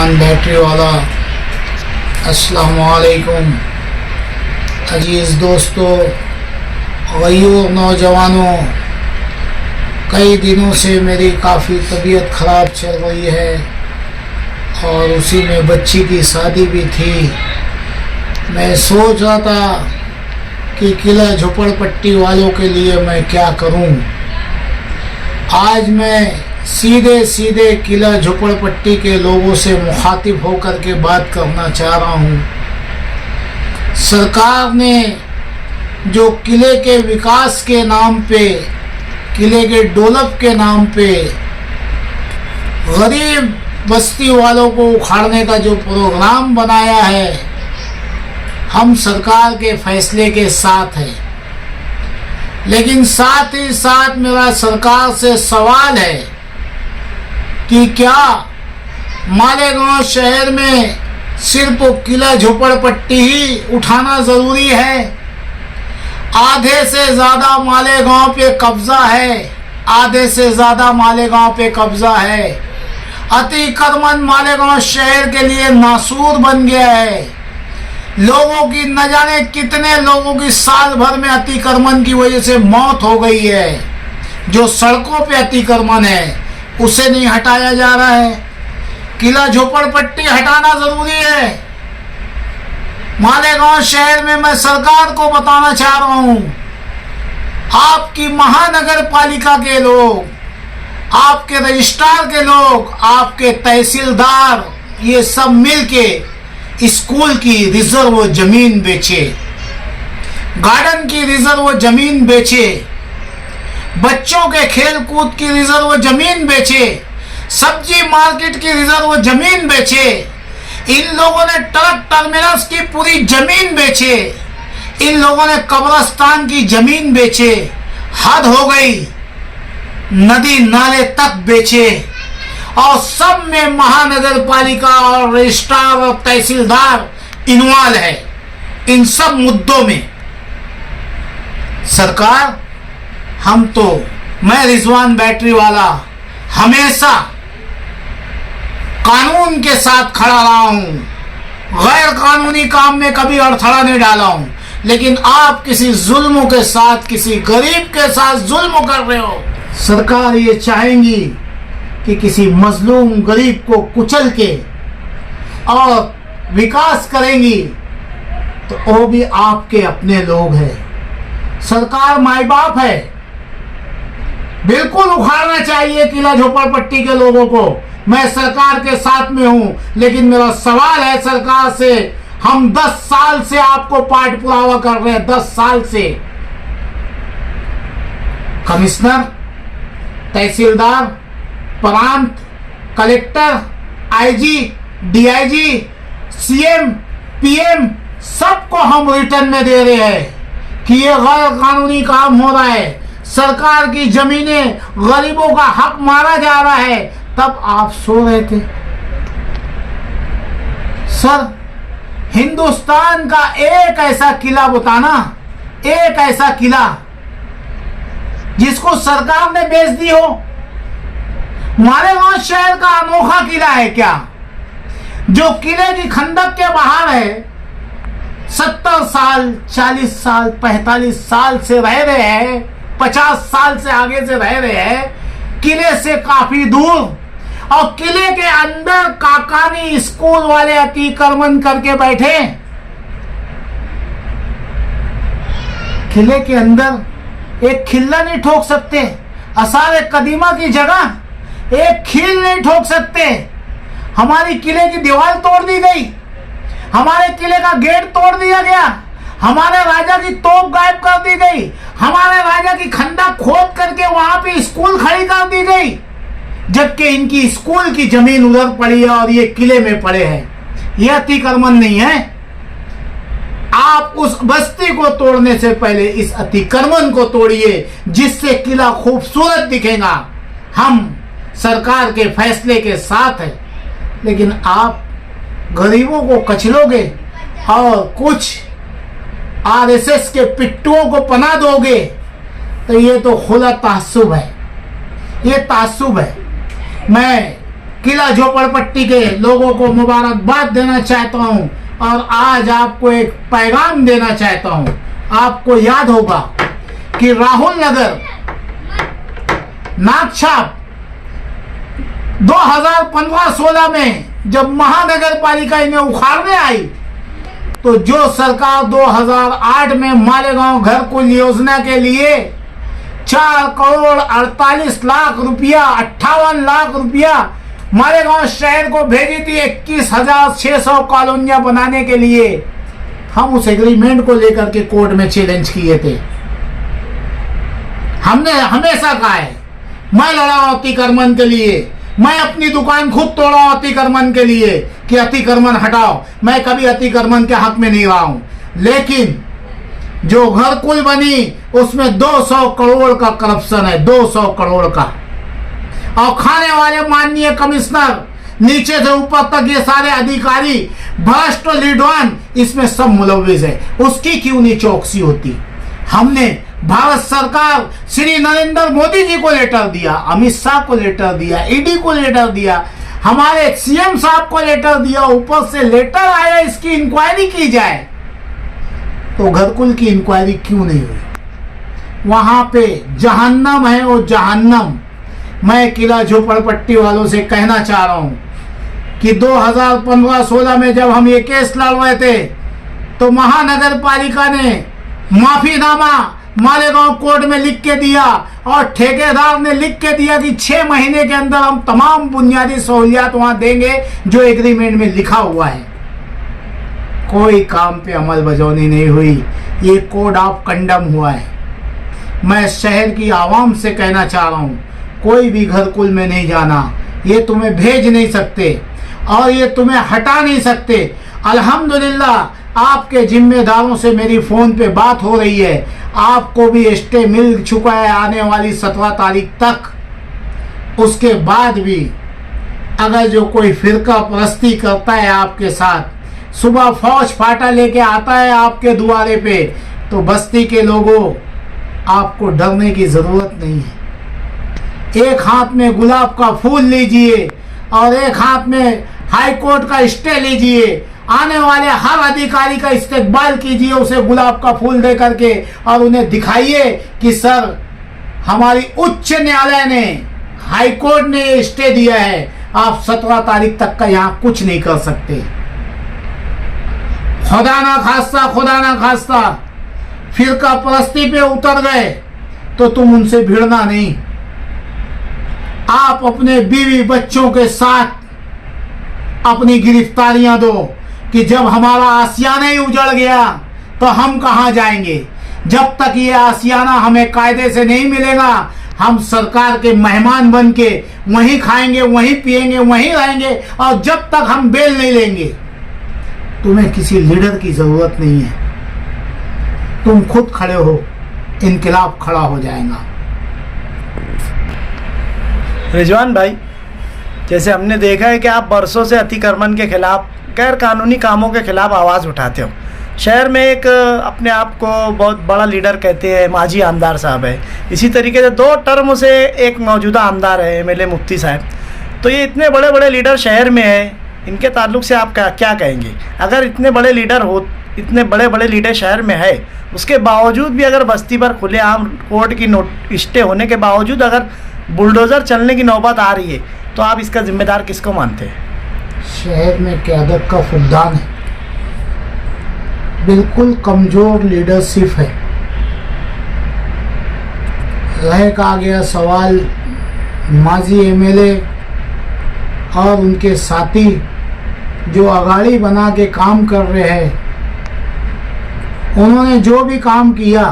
Rizwan battery वाला। अस्सलाम वालेकुम अजीज़ दोस्तों, गयूर नौजवानों, कई दिनों से मेरी काफ़ी तबीयत ख़राब चल रही है और उसी में बच्ची की शादी भी थी। मैं सोच रहा था कि किला झोपड़पट्टी वालों के लिए मैं क्या करूं। आज मैं सीधे सीधे किला झोपड़पट्टी के लोगों से मुखातिब होकर के बात करना चाह रहा हूं। सरकार ने जो किले के विकास के नाम पे, किले के डेवलप के नाम पे गरीब बस्ती वालों को उखाड़ने का जो प्रोग्राम बनाया है, हम सरकार के फैसले के साथ हैं। लेकिन साथ ही साथ मेरा सरकार से सवाल है कि क्या मालेगांव शहर में सिर्फ किला झोपड़पट्टी ही उठाना ज़रूरी है? आधे से ज़्यादा मालेगांव पे कब्ज़ा है, आधे से ज़्यादा मालेगांव पे कब्ज़ा है। अतिक्रमण मालेगांव शहर के लिए नासूर बन गया है। लोगों की न जाने कितने लोगों की साल भर में अतिक्रमण की वजह से मौत हो गई है। जो सड़कों पे अतिक्रमण है उसे नहीं हटाया जा रहा है। किला झोपड़पट्टी हटाना जरूरी है। मालेगांव शहर में मैं सरकार को बताना चाह रहा हूं, आपकी महानगर पालिका के लोग, आपके रजिस्ट्रार के लोग, आपके तहसीलदार, ये सब मिलके स्कूल की रिजर्व जमीन बेचे, गार्डन की रिजर्व जमीन बेचे, बच्चों के खेल कूद की रिजर्व जमीन बेचे, सब्जी मार्केट की रिजर्व जमीन बेचे। इन लोगों ने ट्रक टर्मिनल्स की पूरी जमीन बेचे, इन लोगों ने कब्रिस्तान की जमीन बेचे। हद हो गई, नदी नाले तक बेचे और सब में महानगर पालिका और रजिस्ट्रार और तहसीलदार इन्वॉल्व है। इन सब मुद्दों में सरकार, हम तो, मैं रिजवान बैटरी वाला हमेशा कानून के साथ खड़ा रहा हूं, गैर कानूनी काम में कभी अड़थड़ा नहीं डाला हूं। लेकिन आप किसी जुल्म के साथ, किसी गरीब के साथ जुल्म कर रहे हो। सरकार ये चाहेंगी कि किसी मजलूम गरीब को कुचल के और विकास करेंगी, तो वो भी आपके अपने लोग हैं। सरकार माई बाप है। बिल्कुल उखाड़ना चाहिए किला झोपड़पट्टी के लोगों को। मैं सरकार के साथ में हूं, लेकिन मेरा सवाल है सरकार से, हम 10 साल से आपको पाठ पुरावा कर रहे हैं, 10 साल से। कमिश्नर, तहसीलदार, प्रांत, collector, IG, DIG, CM, PM, सबको हम रिटर्न में दे रहे हैं कि ये गैर कानूनी काम हो रहा है, सरकार की जमीनें, गरीबों का हक मारा जा रहा है। तब आप सो रहे थे। सर, हिंदुस्तान का एक ऐसा किला बताना, एक ऐसा किला जिसको सरकार ने बेच दी हो। मालेगांव शहर का अनोखा किला है क्या, जो किले की खंदक के बाहर है, 70 साल, 40 साल, 45 साल से रह रहे हैं, 50 साल से आगे से रह रहे हैं, किले से काफी दूर, और किले के अंदर काकानी स्कूल वाले अतिक्रमण करके बैठे। किले के अंदर एक खिल्ला नहीं ठोक सकते, आसार कदीमा की जगह एक खील नहीं ठोक सकते। हमारी किले की दीवार तोड़ दी गई, हमारे किले का गेट तोड़ दिया गया, हमारे राजा की तोप गायब कर दी गई, हमारे राजा की खंडा खोद करके वहां पे स्कूल खड़ी कर दी गई, जबकि इनकी स्कूल की जमीन उधर पड़ी है और ये किले में पड़े हैं। यह अतिक्रमण नहीं है। आप उस बस्ती को तोड़ने से पहले इस अतिक्रमण को तोड़िए, जिससे किला खूबसूरत दिखेगा। हम सरकार के फैसले के साथ हैं, लेकिन आप गरीबों को कचलोगे और कुछ आरएसएस के पिट्टुओं को पनाह दोगे, तो ये तो खुला तासुब है, ये तासुब है। मैं किला झोपड़पट्टी के लोगों को मुबारकबाद देना चाहता हूं और आज आपको एक पैगाम देना चाहता हूं। आपको याद होगा कि राहुल नगर नागछाप 2015-16 में जब महानगर पालिका इन्हें उखाड़ने आई तो जो सरकार 2008 में मालेगांव घर कुल योजना के लिए 4 करोड़ 48 लाख रुपया 58 लाख रुपया मालेगांव शहर को भेजी थी 21,600 कॉलोनियां बनाने के लिए, हम उस एग्रीमेंट को लेकर के कोर्ट में चैलेंज किए थे। हमने हमेशा कहा है मैं लड़ा हूं अतिक्रमण के लिए, मैं अपनी दुकान खुद तोड़ा हूं अतिक्रमण के लिए कि अतिक्रमण हटाओ। मैं कभी अतिक्रमण के हक में नहीं रहा हूं, लेकिन जो घर कुल बनी उसमें 200 करोड़ का करप्शन है, 200 करोड़ का। और खाने वाले माननीय कमिश्नर नीचे से ऊपर तक ये सारे अधिकारी भ्रष्ट लीडवान इसमें सब मुलविस है। उसकी क्यों नहीं चौकसी होती? हमने भारत सरकार श्री नरेंद्र मोदी जी को लेटर दिया, अमित शाह को लेटर दिया, ईडी को लेटर दिया, हमारे सीएम साहब को लेटर दिया, ऊपर से लेटर आया इसकी इंक्वायरी की जाए। तो घरकुल की इंक्वायरी क्यों नहीं हुई? वहां पे जहन्नम है वो जहन्नम। मैं किला झोपड़पट्टी वालों से कहना चाह रहा हूं कि 2015-16 में जब हम ये केस लड़ रहे थे तो महानगर पालिका ने माफीनामा मालेगांव कोर्ट में लिख के दिया और ठेकेदार ने लिख के दिया कि 6 महीने के अंदर हम तमाम बुनियादी सहूलियात वहां देंगे जो एग्रीमेंट में लिखा हुआ है। कोई काम पे अमल बजौनी नहीं हुई, ये कोड ऑफ कंडम हुआ है। मैं शहर की आवाम से कहना चाह रहा हूं कोई भी घरकुल में नहीं जाना, ये तुम्हें भेज नहीं सकते और ये तुम्हें हटा नहीं सकते। अल्हम्दुलिल्लाह आपके जिम्मेदारों से मेरी फोन पे बात हो रही है, आपको भी स्टे मिल चुका है आने वाली 17 तारीख तक। उसके बाद भी अगर जो कोई फिरका परस्ती करता है आपके साथ, सुबह फौज फाटा लेके आता है आपके दुआरे पे, तो बस्ती के लोगों आपको डरने की जरूरत नहीं है। एक हाथ में गुलाब का फूल लीजिए और एक हाथ में हाई कोर्ट का स्टे लीजिए। आने वाले हर अधिकारी का इस्तेकबाल कीजिए उसे गुलाब का फूल दे करके और उन्हें दिखाइए कि सर हमारी उच्च न्यायालय ने, हाई कोर्ट ने स्टे दिया है, आप 17 तारीख तक का यहाँ कुछ नहीं कर सकते। खुदा ना खास्ता फिरका परस्ती पे उतर गए तो तुम उनसे भिड़ना नहीं। आप अपने बीवी बच्चों के साथ अपनी गिरफ्तारियां दो कि जब हमारा आसियाना ही उजड़ गया तो हम कहां जाएंगे। जब तक ये आसियाना हमें कायदे से नहीं मिलेगा हम सरकार के मेहमान बन के वहीं खाएंगे, वहीं पिएंगे, वहीं रहेंगे और जब तक हम बेल नहीं लेंगे। तुम्हें किसी लीडर की जरूरत नहीं है, तुम खुद खड़े हो, इनकलाब खड़ा हो जाएगा। रिजवान भाई, जैसे हमने देखा है कि आप बरसों से अतिक्रमण के खिलाफ, गैर कानूनी कामों के खिलाफ आवाज़ उठाते हो। शहर में एक अपने आप को बहुत बड़ा लीडर कहते हैं माजी आमदार साहब है, इसी तरीके से 2 टर्म से एक मौजूदा आमदार है एमएलए मुफ्ती साहब। तो ये इतने बड़े बड़े लीडर शहर में हैं, इनके ताल्लुक से आप क्या कहेंगे? अगर इतने बड़े लीडर शहर में है, उसके बावजूद भी अगर बस्ती पर खुलेआम कोर्ट की स्टे होने के बावजूद अगर बुलडोज़र चलने की नौबत आ रही है, तो आप इसका जिम्मेदार किसको मानते हैं? शहर में क़यादत का फुकदान है, बिल्कुल कमज़ोर लीडरशिप है। रह का गया सवाल माजी एमएलए और उनके साथी जो अगाड़ी बना के काम कर रहे हैं, उन्होंने जो भी काम किया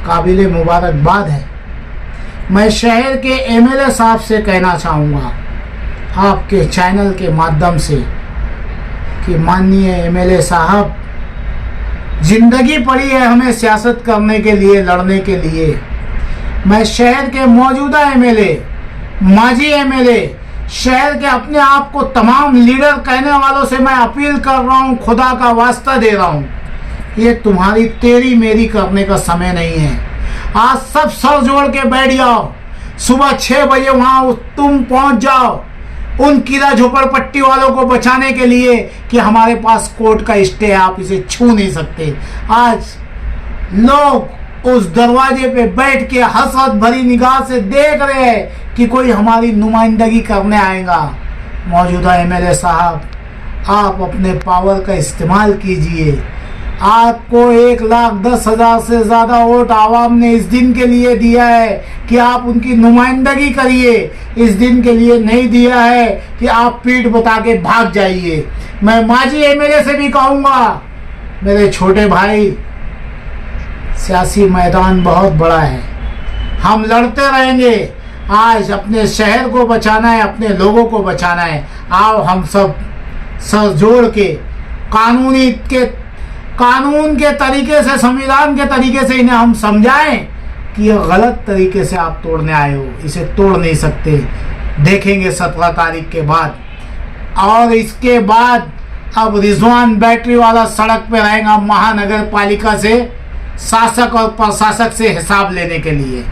काबिले मुबारकबाद है। मैं शहर के एमएलए साहब से कहना चाहूँगा आपके चैनल के माध्यम से कि माननीय एमएलए साहब, जिंदगी पड़ी है हमें सियासत करने के लिए, लड़ने के लिए। मैं शहर के मौजूदा एमएलए, माजी एमएलए, शहर के अपने आप को तमाम लीडर कहने वालों से मैं अपील कर रहा हूँ, खुदा का वास्ता दे रहा हूँ, ये तुम्हारी तेरी मेरी करने का समय नहीं है। आज सब सर जोड़ के बैठ जाओ, सुबह 6 बजे वहाँ तुम पहुँच जाओ, उन कीड़ा झोपड़पट्टी वालों को बचाने के लिए कि हमारे पास कोर्ट का स्टे है, आप इसे छू नहीं सकते। आज लोग उस दरवाजे पे बैठ के हसरत भरी निगाह से देख रहे हैं कि कोई हमारी नुमाइंदगी करने आएगा। मौजूदा एमएलए साहब, आप अपने पावर का इस्तेमाल कीजिए। आपको 1,10,000 से ज़्यादा वोट आवाम ने इस दिन के लिए दिया है कि आप उनकी नुमाइंदगी करिए, इस दिन के लिए नहीं दिया है कि आप पीठ बता के भाग जाइए। मैं माजी एमएलए से भी कहूँगा, मेरे छोटे भाई, सियासी मैदान बहुत बड़ा है, हम लड़ते रहेंगे। आज अपने शहर को बचाना है, अपने लोगों को बचाना है। आओ हम सब सर जोड़ के कानून के तरीके से, संविधान के तरीके से इन्हें हम समझाएं कि ये गलत तरीके से आप तोड़ने आए हो, इसे तोड़ नहीं सकते। देखेंगे 17 तारीख के बाद। और इसके बाद अब रिजवान बैटरी वाला सड़क पे रहेगा महानगर पालिका से, शासक और प्रशासक से हिसाब लेने के लिए।